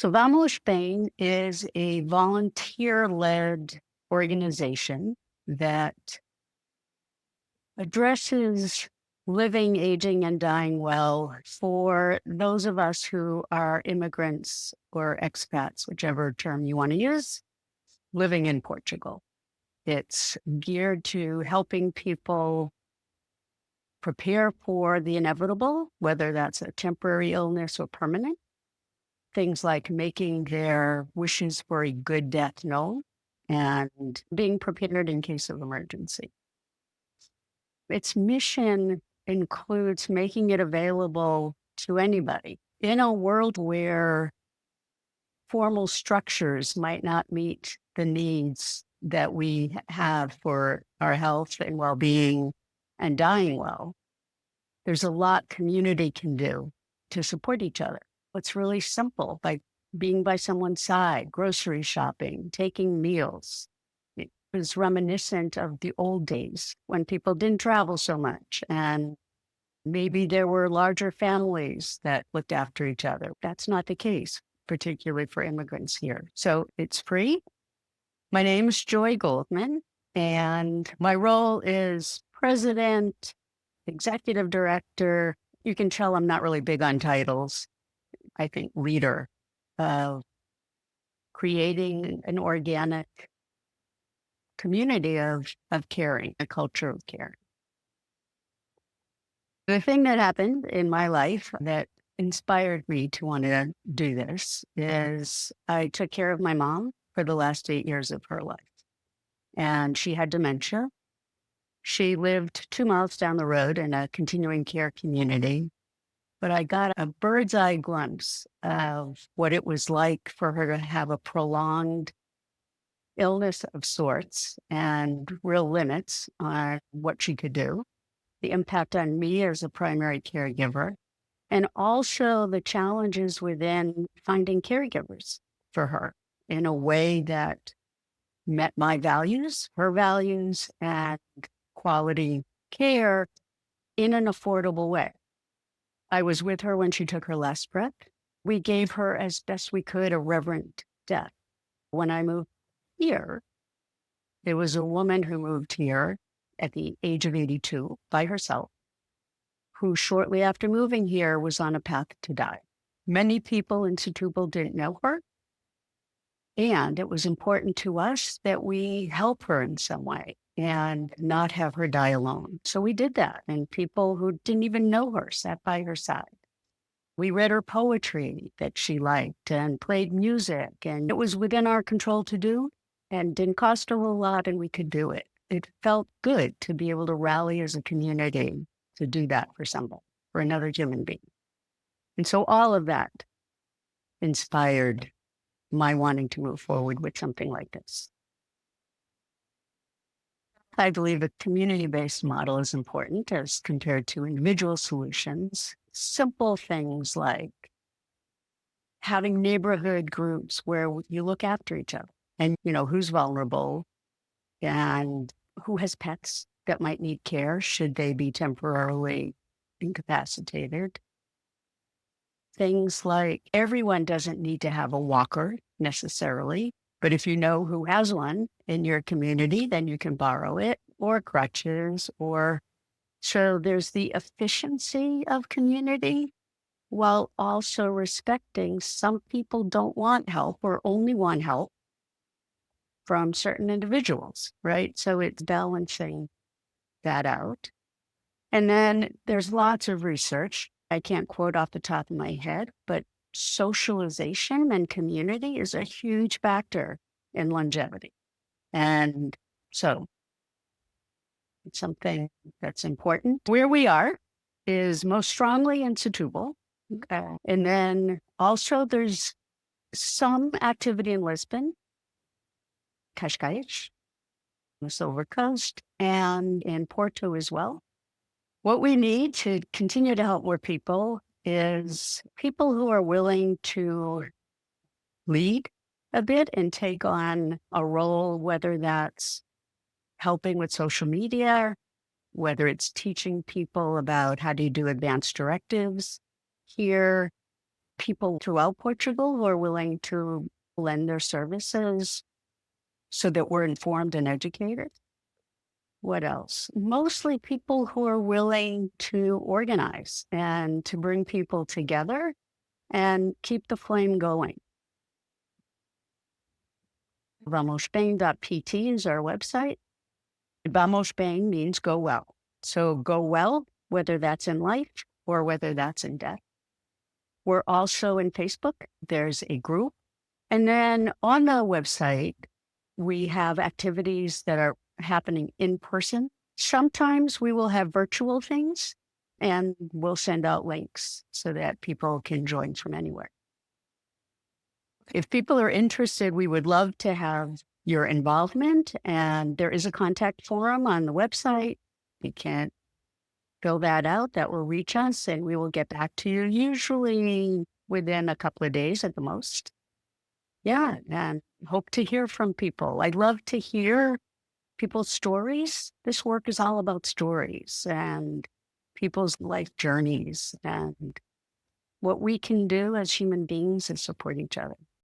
So Vamos Bem is a volunteer-led organization that addresses living, aging, and dying well for those of us who are immigrants or expats, whichever term you want to use, living in Portugal. It's geared to helping people prepare for the inevitable, whether that's a temporary illness or permanent. Things like making their wishes for a good death known and being prepared in case of emergency. Its mission includes making it available to anybody in a world where formal structures might not meet the needs that we have for our health and well-being and dying well. There's a lot community can do to support each other. It's really simple, by being by someone's side, grocery shopping, taking meals. It was reminiscent of the old days when people didn't travel so much and maybe there were larger families that looked after each other. That's not the case, particularly for immigrants here. So it's free. My name is Joy Goldman, and my role is president, executive director. You can tell I'm not really big on titles. I think leader of creating an organic community of caring, a culture of care. The thing that happened in my life that inspired me to want to do this is I took care of my mom for the last 8 years of her life, and she had dementia. She lived 2 miles down the road in a continuing care community, but I got a bird's eye glimpse of what it was like for her to have a prolonged illness of sorts and real limits on what she could do, the impact on me as a primary caregiver, and also the challenges within finding caregivers for her in a way that met my values, her values, and quality care in an affordable way. I was with her when she took her last breath. We gave her, as best we could, a reverent death. When I moved here, there was a woman who moved here at the age of 82 by herself, who shortly after moving here was on a path to die. Many people in Setúbal didn't know her, and it was important to us that we help her in some way and not have her die alone. So we did that, and people who didn't even know her sat by her side. We read her poetry that she liked and played music, and it was within our control to do and didn't cost a whole lot, and we could do it. It felt good to be able to rally as a community to do that for somebody, for another human being. And so all of that inspired my wanting to move forward with something like this. I believe a community-based model is important as compared to individual solutions. Simple things like having neighborhood groups where you look after each other and, who's vulnerable and who has pets that might need care should they be temporarily incapacitated. Things like everyone doesn't need to have a walker necessarily, but if you know who has one in your community, then you can borrow it, or crutches, or so there's the efficiency of community while also respecting some people don't want help or only want help from certain individuals, right? So it's balancing that out. And then there's lots of research. I can't quote off the top of my head, but socialization and community is a huge factor in longevity. And so it's something that's important. Where we are is most strongly in Setúbal. And then also there's some activity in Lisbon, Cascais, the Silver Coast, and in Porto as well. What we need to continue to help more people is people who are willing to lead a bit and take on a role, whether that's helping with social media, whether it's teaching people about how do you do advanced directives here, people throughout Portugal who are willing to lend their services so that we're informed and educated. What else? Mostly people who are willing to organize and to bring people together and keep the flame going. VamosBem.pt is our website. Vamos Bem means go well. So go well, whether that's in life or whether that's in death. We're also in Facebook. There's a group. And then on the website, we have activities that are happening in person. Sometimes we will have virtual things and we'll send out links so that people can join from anywhere. If people are interested, we would love to have your involvement, and there is a contact form on the website. You can fill that out. That will reach us, and we will get back to you, usually within a couple of days at the most. Yeah, and hope to hear from people. I'd love to hear people's stories. This work is all about stories and people's life journeys, and what we can do as human beings is support each other.